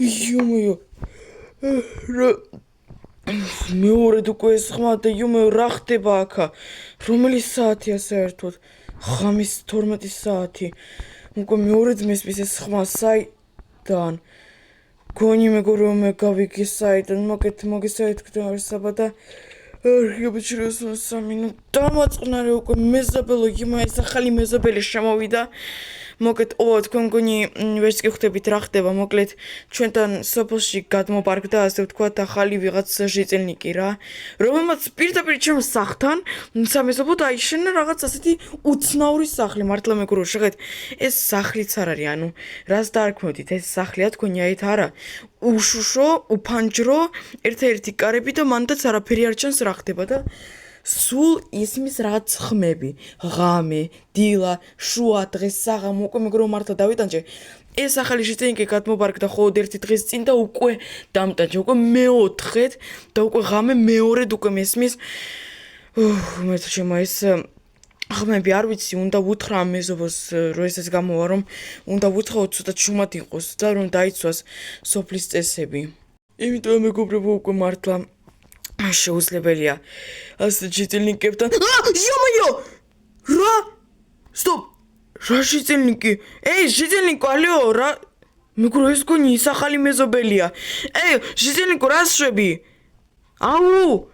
იუმიო მეორედ უკვე ეს ხმა და იუმიო რა ხდება აქა რომელი საათია საერთოდ ღამის 12 საათი უკვე მეორედ მესმის ეს ხმა საიდან გონი მეგობრებო მე გავიგე საიდან მოგესალმებით გთხოვსაბა და არქიბიჩროს სამინო დამაწყნარე უკვე მეზობელო იმა ეს ახალი მეზობელი შემოვიდა მოკლედ თქვენ გონი ვერც კი ხვდებით რა ხდება მოკლედ ჩვენთან სოფელში გადმოპარკდა ასე ვთქვათ ახალი ვიღაც ჟიწელნიკი რა რომელმაც პირდაპირ ჩემ სახლთან სამეზობლოდ აიშენა რაღაც ასეთი უცნაური სახლი მართლა მეგობრებო შეგეთ ეს სახლიც არ არის ანუ რას დაარქმევდით ეს სახლია თქვენი აით არა უშუშო უფანჯრო ერთ-ერთი კარები და მანდაც არაფერი არ ჩანს რა ხდება და სულ ისმის რაღაც ხმები ღამე დილა შუა დღეს საღამო უკვე მეგობრებო მართლა დავიტანჯე ეს ახალი ჟიწენიკი გადმოპარკდა მხოლოდ ერთი დღის წინ და უკვე დამტანჯე უკვე მეოთხედ და უკვე ღამე მეორედ უკვე მესმის მე თვითონ ეს ხმები არ ვიცი უნდა ვუთხრა ამ მეზობელს რომ ესეც გამოვა რომ უნდა ვუთხრა ცოტა ჩუმად იყოს და რომ დაიცვას სოფლის წესები იმიტომ მეგობრებო უკვე მართლა შეუძლებელია ასე ჟიწელნიკებთან იო რა სტოპ რა ჟიწელნიკი ეი ჟიწელნიკო ალო რა მეგრო ეს გონი ის ახალი მეზობელია ეი ჟიწელნიკო რა შვები აუ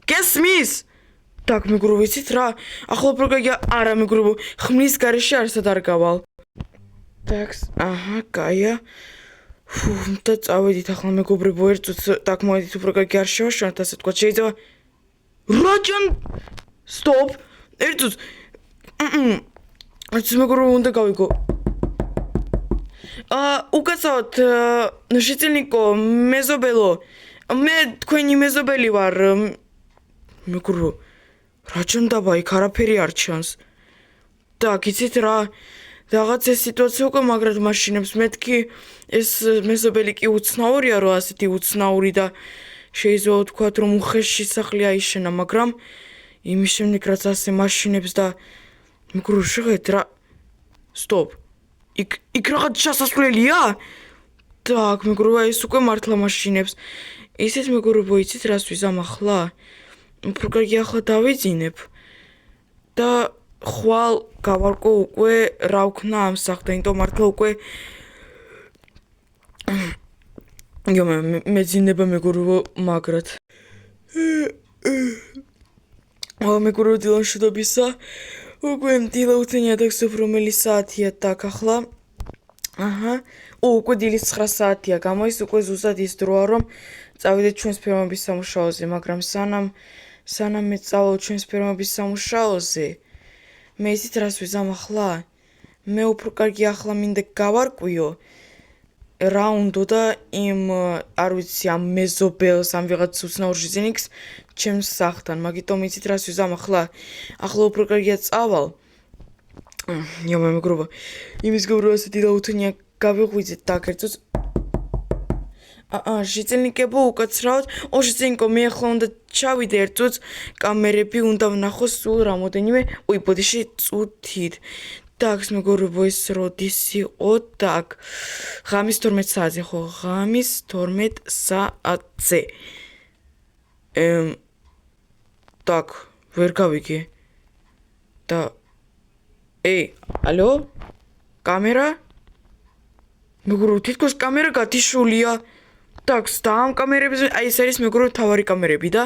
გესმის так მეგრო ვიცით რა ახლა პროგრამია არა მეგრობო ხმის გარეშე არსად არ გავალ так აჰა კაია და წავედით ახლა მეგობრებო ერთ წუთს так მოედით უბრალოდ არ შევაშალოთ ასე თქვა შეიძლება რაჯან სტოპ ერთ წუთს ეს მეგობრებო უნდა გავიგო უკაცრავთ ჟიწელნიკო მეზობელო მე თქვენი მეზობელი ვარ მეგობრებო რაჯან დაბა იქ არაფერი არ ჩანს так იცით რა რაღაც ეს სიტუაცია უკვე მაგრად მაშინებს მეთქი ეს მეზობელი კი უცნაურია რომ ასეთი უცნაური და შეიძლება ვთქვათ რომ უხეში სახლი აიშენა მაგრამ იმის შემდეგ რაც ასე მაშინებს და მეგრო შეგეთ რა სტოპ იქ რაღაც ჩასასვლელია так მეგრო ეს უკვე მართლა მაშინებს ისეთ მეგრობო იცით რას ვიზამ ახლა პროგრამი ახლა დავიძინებ და ხვალ გავარკვე უკვე რა ვქნა ამ სახლთან იმიტომ მართლა უკვე მეძინება მეგობრებო მაგრად მეგობრებო დილამშვიდობისა უკვე დილა უთენია და გსוף რომელი საათია так ახლა აჰა უკვე დილის 9 საათია გამოის უკვე ზუსტად ის დროა რომ წავიდეთ ჩვენს ფერმების სამუშაოზე მაგრამ სანამ მე წავალ ჩვენს ფერმების სამუშაოზე მე ისიც რას ვიზამ ახლა მე უფრო კარგი ახლა მინდა გავარკვიო რა უნდა და იმ არ ვიცი ამ მეზობელს ამ ვიღაც უცნაურ ჟიწენიკს ჩემს სახლთან მაგიტომ იცით რას ვიზამ ახლა უფრო კარგია წავალ იო მეგრობა იმის გობრა ასეთი და უთენია გავიღვიძეთ დაგერწოს ჟიწენიკებო უკაცრავთ ჟიწენიკო მე ახლა უნდა ჩავიდე ერთ წუთს კამერები უნდა ვნახო სულ რამოდენიმე ბოდიში წუთით так მეგობრებო ეს როდის იყო так ღამის 12 საათზე ხო ღამის 12 საათზე так ვერ გავიგე და ალო კამერა მეგობრებო თითქოს კამერა გათიშულია так და ამ კამერებზე აი ეს არის მეგობრებო თავარი კამერები და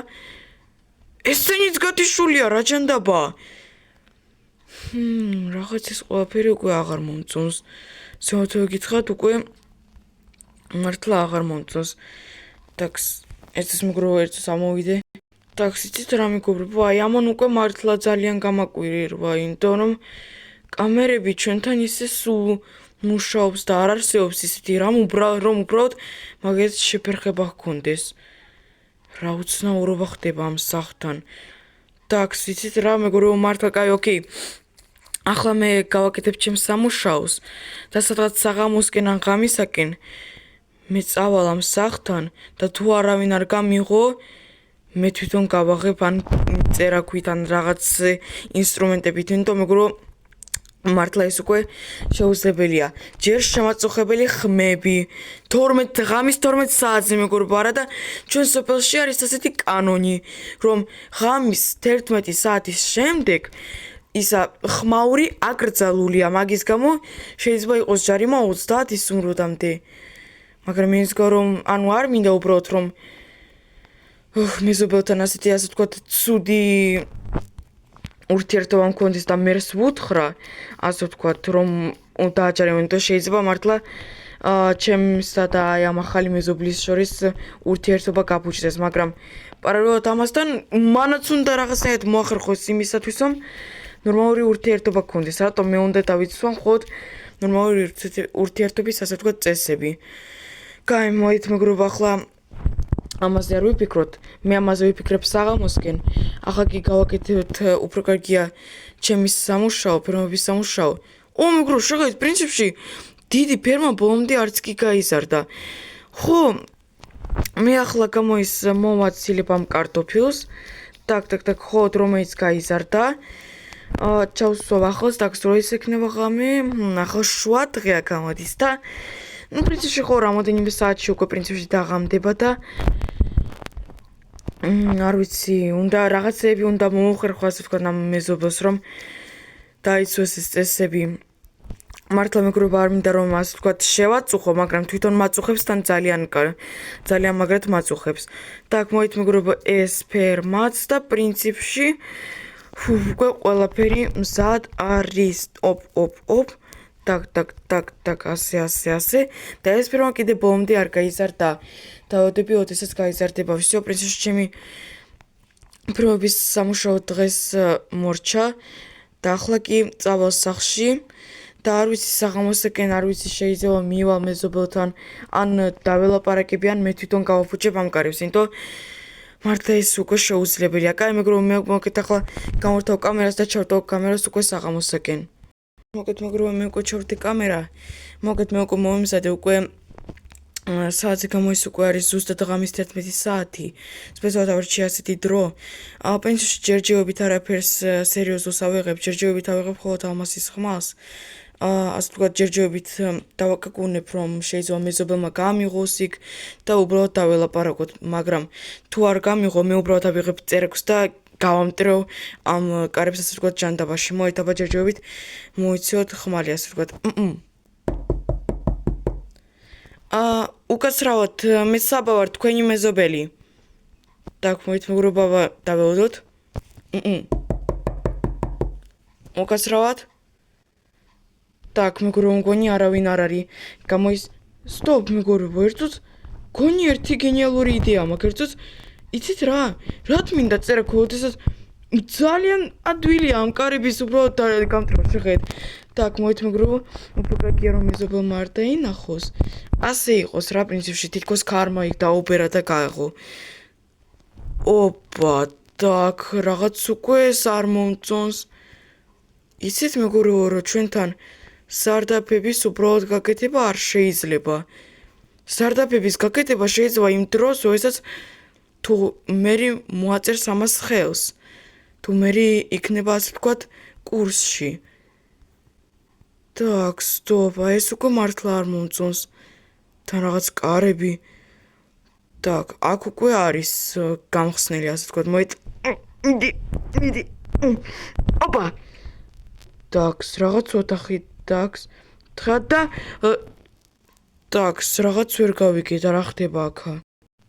ესენიც გათიშულია რა ჯანდაბა რაღაც ეს ყველაფერი უკვე აღარ მომწონს ზოგადად გითხრათ უკვე მართლა აღარ მომწონს так ეს მეგობრებო ერთს ამოვიდე так იცით რა მეგობრებო აი ამან უკვე მართლა ძალიან გამაკვირირვა იმიტომ რომ კამერები ჩვენთან ისე სულ მუშაობს და არ არსებობს ისეთი რამ უბრალოდ მაგეთ შეფერხება ჰქონდეს რა უცნაურობა ხდება ამ სახლთან так იცით რა მეგობრებო მართლა კაი ოკეი ახლა მე გავაკეთებ ჩემს სამუშაოს და სადღაც საღამოსკენ ან ღამისაკენ მე წავალ ამ სახლთან და თუ არავინ არ გამიღო მე თვითონ გავაღებ ან წერაქვით ან რაღაც ინსტრუმენტებით იმიტომ მეგობრებო მართლა ეს უკვე შეუძლებელია. ჯერ შემაწუხებელი ხმები 12 ღამის 12 საათზე მეგობრებო არა და ჩვენ სოფელში არის ასეთი კანონი, რომ ღამის 11 საათის შემდეგ ისა ხმაური აკრძალულია, მაგის გამო შეიძლება იყოს ჯარიმა 30 სუმრუდამდე. მაგრამ ის რომ ანუ არ მინდა უბრალოდ რომ მეზობელთან ასეთი ასე ვთქვათ ცუდი ურთიერთობა მქონდეს და მერს ვუთხრა, ასე ვთქვათ, რომ დააჯარიმენ და შეიძლება მართლა ჩემსა და აი ამ ახალი მეზობლის შორის ურთიერთობა გაბუჯდეს, მაგრამ პარალელურად ამასთან მანაც უნდა რაღაცნაირად მოახერხოს იმისათვის, რომ ნორმალური ურთიერთობა გქონდეს, რატომ მე უნდა დავიცვან მხოლოდ ნორმალური ურთიერთობის ასე ვთქვათ წესები. კაი, მოით მეგობრებო, ახლა ამაზე არ ვიფიქროთ, მე ამაზე ვიფიქრებ საღამოსკენ. ახლა კი გავაკეთებთ უფრო კარგია ჩემი სამუშაო, ფერმების სამუშაო. მეგრო, შეგეთ პრინციპში დიდი ფერმა ბოლომდე არც კი გაიზარდა. ხო, მე ახლა გამოის მოვაცილებ ამ კარტოფილს. Так, ხო, რომელიც გაიზარდა. ჩავსვავ ახლოს, დაგსროის ექნება ღამე, ახლა შუა დღეა გამოდის და პრინციპში ხო რამოდენიმე საათში უკვე პრინციპში დაღამდება და არ ვიცი, უნდა რაღაცები უნდა მოუხერხო ასე ვთქვათ ამ მეზობელს, რომ დაიცვეს ეს წესები. მართლა მეგობრებო, არ მინდა რომ ასე ვთქვათ შევაწუხო, მაგრამ თვითონ მაწუხებს თან ძალიან მაგრად მაწუხებს. Так, მოით მეგობრებო, ეს ფერმაც და პრინციპში უკვე ყველაფერი მზად არის. ოპ. Так, ასე. და ეს ფერმა კიდე ბოლომდე არ გაიზარდა. დავდები ოდესაც გაიზარდება. всё, პრინციპში ჩემი ფერმების სამუშაო დღეს მორჩა და ახლა კი წავალ სახლში და არ ვიცი საღამოსაკენ არ ვიცი შეიძლება მივალ მეზობელთან ან დაველაპარაკები ან მე თვითონ გავაფუჭებ ამ კარებს, იმიტომ მართლა ეს უკვე შეუძლებელია. კაი, მეგობრებო, მე მოგეთ ახლა გამორთავ კამერას და ჩავტოვ კამერას უკვე საღამოსაკენ. მოგეთ მეგობრებო, მე უკვე ჩავრდი კამერა. მოგეთ მე უკვე მომიმზადე უკვე საათზე გამოის უკვე არის ზუსტად ღამის 11 საათი. სპეციალურად ავარჩი ასეთი დრო. პრინციპში ჯერჯერობით არაფერს სერიოზულს ავიღებ, ჯერჯერობით ავიღებ მხოლოდ ალმასის ხმას. ასე ვთქვათ, ჯერჯერობით დავაკაკუნებ, რომ შეიძლება მეზობელმა გამიღოს იქ და უბრალოდ დაველაპარაკოთ, მაგრამ თუ არ გამიღო, მე უბრალოდ ავიღებ წერაქვს და გავამტრევ ამ კარებს ასე ვთქვათ ჯანდაბაში. მოეთაბა ჯერჯერობით მოიციოთ ხმალი ასე ვთქვათ. უკაცრავად, მე საბა ვარ თქვენი მეზობელი. Так, მოით მეგობრებო, დავეოდოთ. უკაცრავად. Так, მეგობრებო, მგონი არავინ არ არის. გამოის სტოპ, მეგობრებო, ერთუց მგონი ერთი გენიალური იდეა მაქვს, ერთუც იცით რა? რათ მინდა წერა ქოდესაც ძალიან ადვილია ამ კარების უბრალოდ გამტრება შეხედეთ. Так, მოით მეგობრებო, უფრო კარგია რომ მეზობელმა არ დაინახოს. ასე იყოს რა პრინციპში, თითქოს ქარმა იქ დაუბერა და გაეღო. ოპა, так, რაღაც უკვე ეს არ მომწონს. იცით მეგობრებო, რომ ჩვენთან სარდაფების უბრალოდ გაკეთება არ შეიძლება. სარდაფების გაკეთება შეიძლება იმ დროს, როდესაც თუ მერი მოაწერს ამას ხელს. თუ მერი იქნება ასე ვთქვათ კურსში. Так, стоп, ეს უკვე მართლა არ მომწონს. თან რაღაც კარები. Так, აქ უკვე არის გამხსნელი ასე ვთქვათ. მიდი. ოპა. Так, რაღაც ოთახი, так. თხა და так, რაღაც ვერ გავიგეთ, რა ხდება აქა.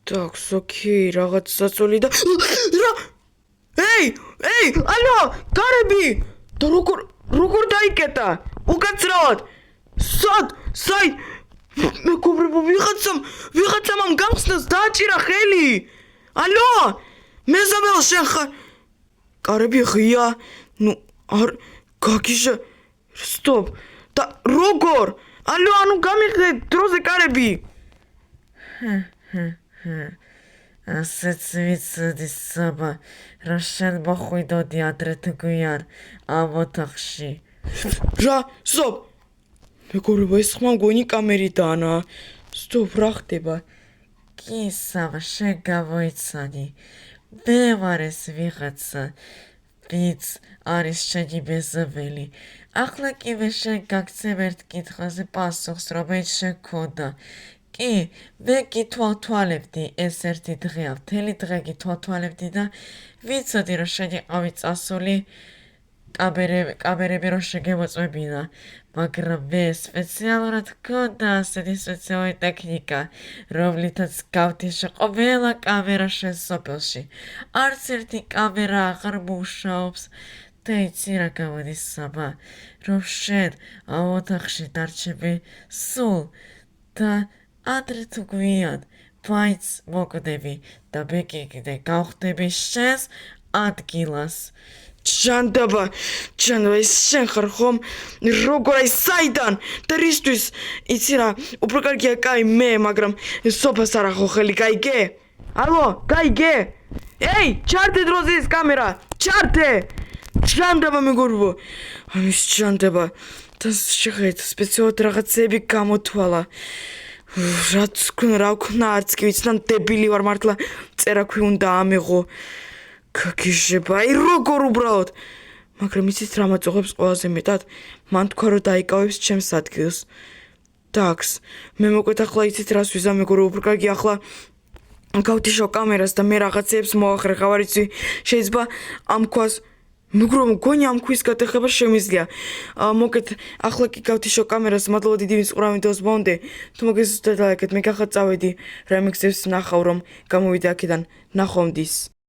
Так, ოკეი, რაღაც საწოლი და რა? ეი, ალო, კარები! და როგორ დაიკეტა? უკაცრავად. საი მეგობრებო, ვიღაცამ ამ გამხსნელს დააჭირა ხელი. ალო, მეზობელ შენ ხარ? კარები ღია. ნუ არ გაგიშა. სტოპ. და როგორ? ალო, ანუ გამიხდე დროზე კარები. ასეც ვიცოდი საბა, რა შენ მოხვიდოდი ადრე თუ გვიან ამ ოთახში. რა? სტოპ. მეგობრებო, ეს ხმა მგონი კამერიდანაა. სტოპ, რა ხდება? კი, საბა, შენ გამოიცანი. მე ვარ ეს ვიღაცა. ვიც არის შენი მეზობელი. ახლა კივე შენ გაგცემ ერთ კითხვაზე პასუხს, რომელიც შექონდა. კი, მე გითვალთვალებდი ეს ერთი დღეა, მთელი დღე გითვალთვალებდი და ვიცოდი, რომ შენ იყავი წასული კამერები რომ შეგემოწმებინა, მაგრამ მე სპეციალურად გქონდა ასეთი სპეციალური ტექნიკა, რომლითაც გავთიშე ყველა კამერა შენ სოფელში. არც ერთი კამერა აღარ მუშაობს და იცი რა გამოდის საბა, რომ შენ ამ ოთახში დარჩები სულ და ადრე თუ გვიან მაინც მოკვდები და მე კიდე გავხდები შენს ადგილას. ჯანდაბა, ეს შენ ხარ ხომ? როგორ აი საიდან და რისთვის? იცი რა, უფრო კარგია კაი მე, მაგრამ სოფას არ ახო ხელი, გაიგე? ალო, გაიგე? ეი, ჩართე დროზე ეს კამერა, ჩართე! ჯანდაბა მეგობრებო, ამის ჯანდაბა და შეხედეთ სპეციალურად რაღაცები გამოთვალა. რაც რა ვქნა, არც კი ვიცი, დებილი ვარ მართლა, წერა ქვი უნდა ამეღო. გაგიჟება, აი როგორ უბრალოდ. მაგრამ იცით რა მაწუხებს ყველაზე მეტად? მან თქვა რომ დაიკავებს ჩემს ადგილს. დაქს, მე მოკლედ ახლა იცით რას ვიზამ მეგობრებო, უფრო კარგი ახლა გავთიშო კამერას და მე რაღაცებს მოახრე, ხარ იცი, შეიძლება ამ ქვას მეგობრებო, მგონი ამ ქვის გატეხება შემიძლია. მოკლედ ახლა კი გავთიშო კამერას, მადლობა დიდი ვისყურავ ვიდეოს ბოლომდე. თუ მოგესწრებთ ლაიქეთ, მე ახლა წავედი რემიქსებს ვნახავ რომ გამოვიდე აქედან. ნახვამდის.